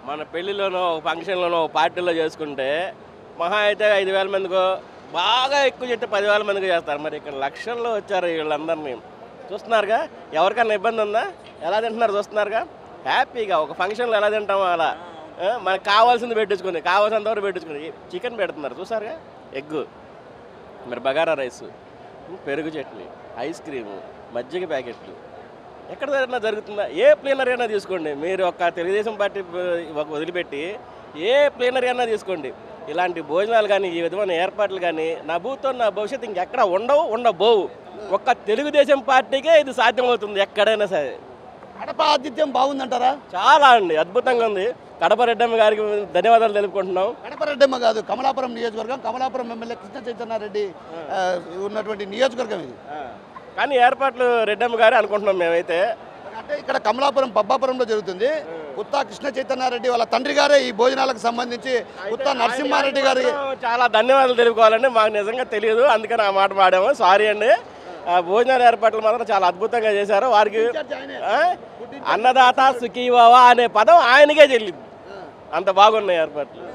మన పెళ్ళిలోనో ఫంక్షన్లోనో పార్టీలో చేసుకుంటే మహా అయితే 5,000 మందికో బాగా ఎక్కువ చెప్తే 10,000 మందికి చేస్తారు. మరి ఇక్కడ లక్షల్లో వచ్చారు వీళ్ళందరినీ చూస్తున్నారుగా. ఎవరికన్నా ఇబ్బంది ఉందా? ఎలా తింటున్నారు చూస్తున్నారుగా. హ్యాపీగా ఒక ఫంక్షన్లో ఎలా తింటామో అలా మనకు కావాల్సింది పెట్టించుకుంది, కావాల్సినంతవరకు పెట్టించుకుంది. చికెన్ పెడుతున్నారు చూసారుగా, ఎగ్గు, మరి బగారా రైసు, పెరుగు చట్నీ, ఐస్ క్రీము, మజ్జిగ ప్యాకెట్లు. ఎక్కడ జరిగినా జరుగుతుందా? ఏ ప్లీనరీ అయినా తీసుకోండి, మీరు ఒక తెలుగుదేశం పార్టీ వదిలిపెట్టి ఏ ప్లీనరీ అయినా తీసుకోండి, ఇలాంటి భోజనాలు కానీ ఈ విధమైన ఏర్పాట్లు కానీ నా భవిష్యత్తు ఇంకెక్కడ ఉండబోవు. ఒక్క తెలుగుదేశం పార్టీకే ఇది సాధ్యమవుతుంది ఎక్కడైనా సరే. కడప ఆతిథ్యం బాగుందంటారా? చాలా అండి, అద్భుతంగా ఉంది. కడప రెడ్డమ్మ గారికి ధన్యవాదాలు తెలుపుకుంటున్నాం. కడప రెడ్డమ్మ కాదు, కమలాపురం నియోజకవర్గం, కమలాపురం ఎమ్మెల్యే కృష్ణ చైతన్యారెడ్డి ఉన్నటువంటి నియోజకవర్గం ఇది. కానీ ఏర్పాట్లు రెడ్డమ్మ గారే అనుకుంటున్నాం మేమైతే. అంటే ఇక్కడ కమలాపురం పబ్బాపురంలో జరుగుతుంది. కుత్తా కృష్ణ చైతన్యారెడ్డి వాళ్ళ తండ్రి గారే ఈ భోజనాలకు సంబంధించి కుత్తా నరసింహారెడ్డి గారికి చాలా ధన్యవాదాలు తెలుపుకోవాలండి. మాకు నిజంగా తెలియదు, అందుకని ఆ మాట పాడాము, సారీ అండి. భోజనాల ఏర్పాట్లు మాత్రం చాలా అద్భుతంగా చేశారు. వారికి అన్నదాత సుఖీభవ అనే పదం ఆయనకే చెల్లింది, అంత బాగున్నాయి ఏర్పాట్లు.